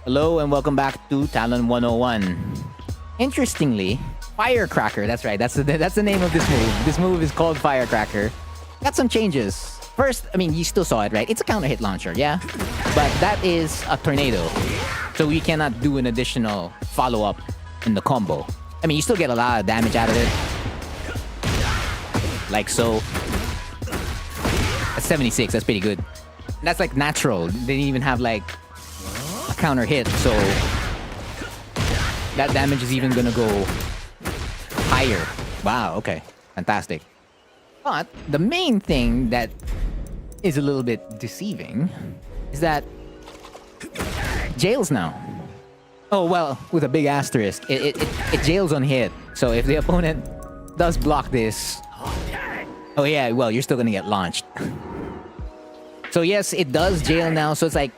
Hello and welcome back to Talon 101. Interestingly, Firecracker, that's right, that's the name of this move. This move is called Firecracker. Got some changes. First, I mean, you still saw it, right? It's a counter hit launcher, yeah? But that is a tornado. So we cannot do an additional follow-up in the combo. I mean, you still get a lot of damage out of it. Like so. That's 76, that's pretty good. That's like natural. They didn't even have like a counter hit, so that damage is even gonna go higher. Wow, okay. Fantastic. But the main thing that is a little bit deceiving is that jails now. Oh, well, with a big asterisk. It jails on hit. So if the opponent does block this... Oh yeah, well, you're still gonna get launched. So yes, it does jail now, so it's like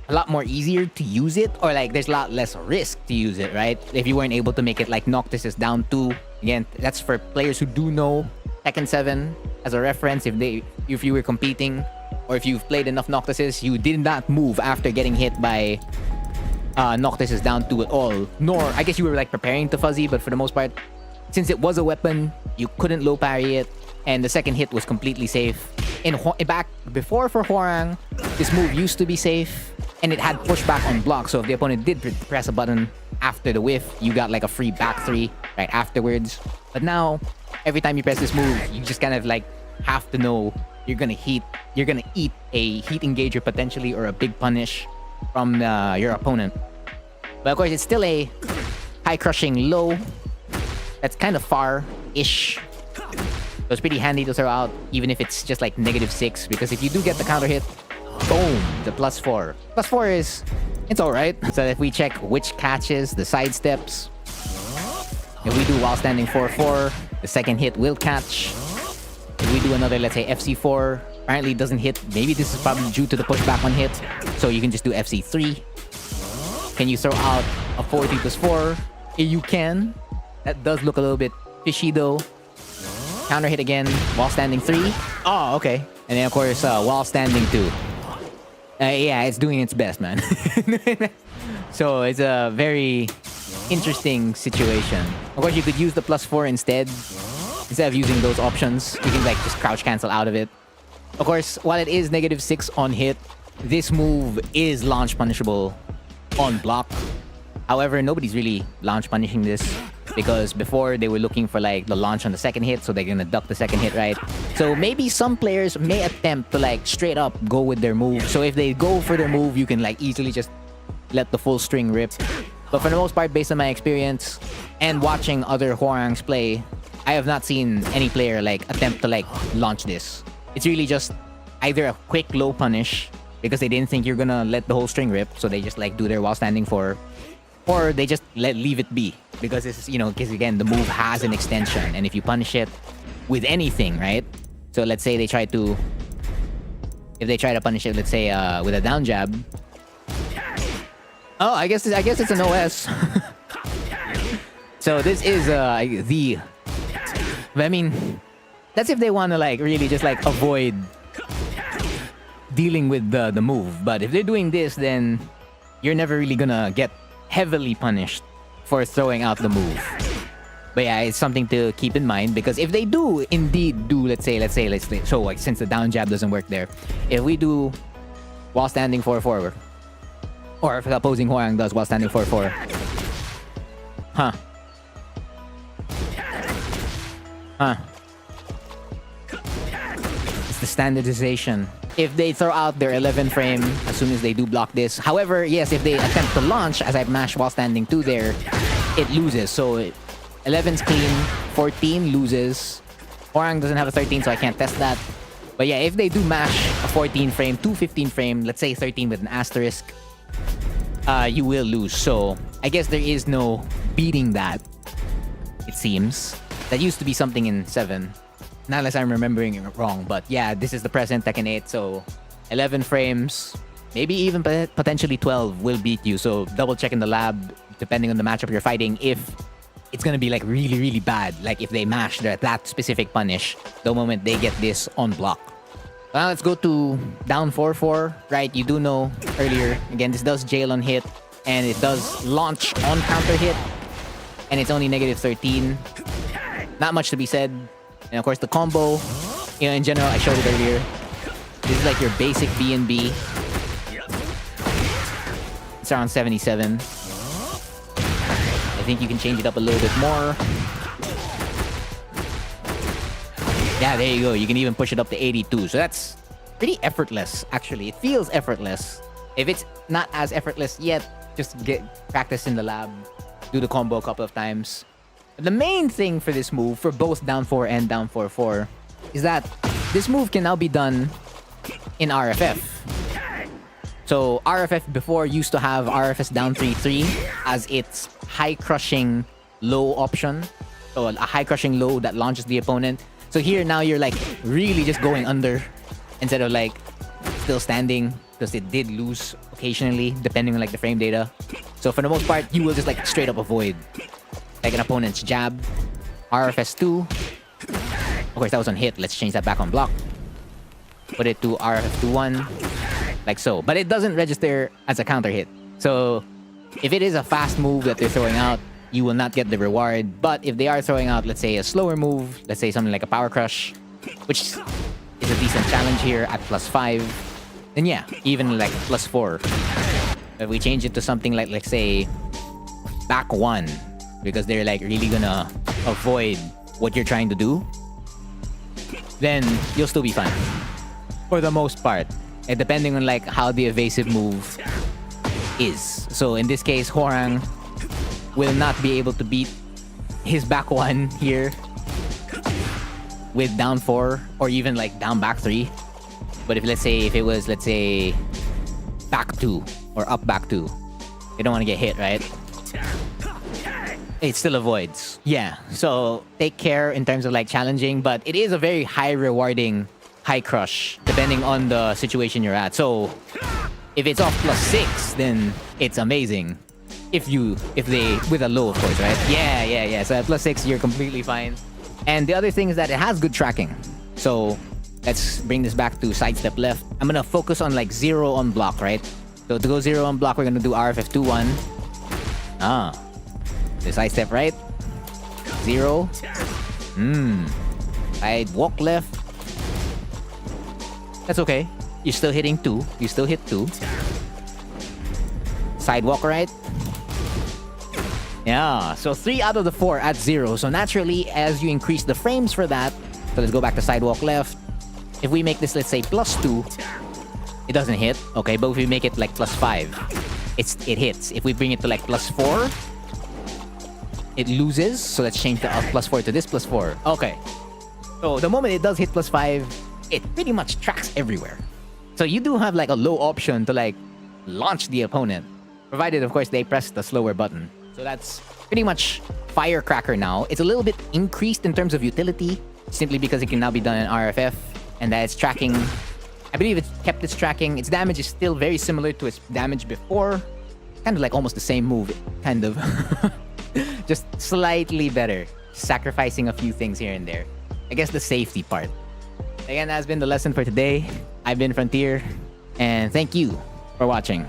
a lot more easier to use it, or like there's a lot less risk to use it, right? If you weren't able to make it like Noctis is down 2. Again, that's for players who do know Tekken 7 as a reference. If you were competing, or if you've played enough Noctises, you did not move after getting hit by Noctis is down 2 at all. Nor, I guess you were like preparing to fuzzy, but for the most part, since it was a weapon, you couldn't low parry it, and the second hit was completely safe. Back before for Hwoarang, this move used to be safe, and it had pushback on block, so if the opponent did press a button after the whiff, you got like a free back 3 right afterwards. But now, every time you press this move, you just kind of like have to know you're gonna eat a heat engager potentially, or a big punish from your opponent. But of course, it's still a high crushing low that's kind of far-ish. So it's pretty handy to throw out, even if it's just like -6, because if you do get the counter hit, boom, the +4. +4 is, it's alright. So if we check which catches, the side steps, if we do while standing 4-4, the second hit will catch. If we do another, let's say FC4, apparently it doesn't hit. Maybe this is probably due to the pushback on hit, so you can just do FC3. Can you throw out a 4-3+4? You can. That does look a little bit fishy though. Counter hit again, while standing 3. Oh, okay. And then of course, while standing 2. Yeah, it's doing its best, man. So it's a very interesting situation. Of course, you could use the +4 instead of using those options. You can like just crouch cancel out of it. Of course, while it is -6 on hit, this move is launch punishable on block. However, nobody's really launch punishing this, because before they were looking for like the launch on the second hit, so they're gonna duck the second hit, right? So maybe some players may attempt to like straight up go with their move. So if they go for their move, you can like easily just let the full string rip. But for the most part, based on my experience and watching other Hwoarangs play, I have not seen any player like attempt to like launch this. It's really just either a quick low punish because they didn't think you're gonna let the whole string rip, so they just like do their while standing 4, or they just leave it be, because it's, you know, because again, the move has an extension, and if you punish it with anything, right? So let's say if they try to punish it, let's say with a down jab. Oh, I guess it's an OS. So this is I mean, that's if they want to like really just like avoid dealing with the move. But if they're doing this, then you're never really gonna get heavily punished for throwing out the move. But yeah, it's something to keep in mind, because if they do indeed do, let's say, so like since the down jab doesn't work there, if we do while standing 4-4, or if the opposing Hwoarang does while standing 4-4, it's the standardization. If they throw out their 11 frame as soon as they do block this. However, yes, if they attempt to launch, as I mash while standing 2 there, it loses. So 11's clean, 14 loses. Hwoarang doesn't have a 13, so I can't test that. But yeah, if they do mash a 14 frame, 15 frame, let's say 13 with an asterisk, you will lose. So I guess there is no beating that, it seems. That used to be something in 7. Not unless I'm remembering it wrong, but yeah, this is the present Tekken 8, so 11 frames, maybe even potentially 12 will beat you. So double check in the lab, depending on the matchup you're fighting, if it's gonna be like really, really bad. Like if they mash that specific punish the moment they get this on block. Now let's go to down 4-4, right? You do know earlier, again, this does jail on hit. and it does launch on counter hit, and it's only negative 13. Not much to be said. And of course the combo, you know, in general, I showed it earlier. This is like your basic B&B. It's around 77. I think you can change it up a little bit more. Yeah, there you go. You can even push it up to 82. So that's pretty effortless, actually. It feels effortless. If it's not as effortless yet, just get practice in the lab. Do the combo a couple of times. The main thing for this move, for both down 4 and down 4-4, is that this move can now be done in RFF. So RFF before used to have RFS down 3-3 as its high crushing low option. So a high crushing low that launches the opponent. So here now you're like really just going under instead of like still standing, because it did lose occasionally depending on like the frame data. So for the most part, you will just like straight up avoid like an opponent's jab. RFS 2. Of course, that was on hit. Let's change that back on block. Put it to RFF 2-1. Like so. But it doesn't register as a counter hit. So if it is a fast move that they're throwing out, you will not get the reward. But if they are throwing out, let's say, a slower move, let's say something like a power crush, which is a decent challenge here at +5, then yeah, even like +4. If we change it to something like, let's say, back 1, because they're like really gonna avoid what you're trying to do, then you'll still be fine. For the most part. And depending on like how the evasive move is. So in this case, Hwoarang will not be able to beat his back 1 here with down 4 or even like down back 3. But if it was back 2 or up back 2, you don't want to get hit, right? It still avoids. Yeah, so take care in terms of like challenging, but it is a very high rewarding high crush depending on the situation you're at. So if it's off +6, then it's amazing. If they with a low, of course, right? Yeah. So at +6, you're completely fine. And the other thing is that it has good tracking. So let's bring this back to sidestep left. I'm gonna focus on like 0 on block, right? So to go 0 on block, we're gonna do RFF 2-1. The sidestep right. 0. Side walk left. That's okay. You're still hitting 2. You still hit 2. Sidewalk right. Yeah, so 3 out of the 4 at 0. So naturally, as you increase the frames for that, so let's go back to sidewalk left. If we make this, let's say, +2, it doesn't hit. Okay, but if we make it like +5, it hits. If we bring it to like +4, it loses. So let's change the +4 to this +4. Okay. So the moment it does hit +5, it pretty much tracks everywhere. So you do have like a low option to like launch the opponent, provided of course they press the slower button. So that's pretty much Firecracker now. It's a little bit increased in terms of utility, simply because it can now be done in RFF, and that it's tracking. I believe it's kept its tracking. Its damage is still very similar to its damage before. Kind of like almost the same move, kind of. Just slightly better. Sacrificing a few things here and there. I guess the safety part. Again, that's been the lesson for today. I've been Frontier, and thank you for watching.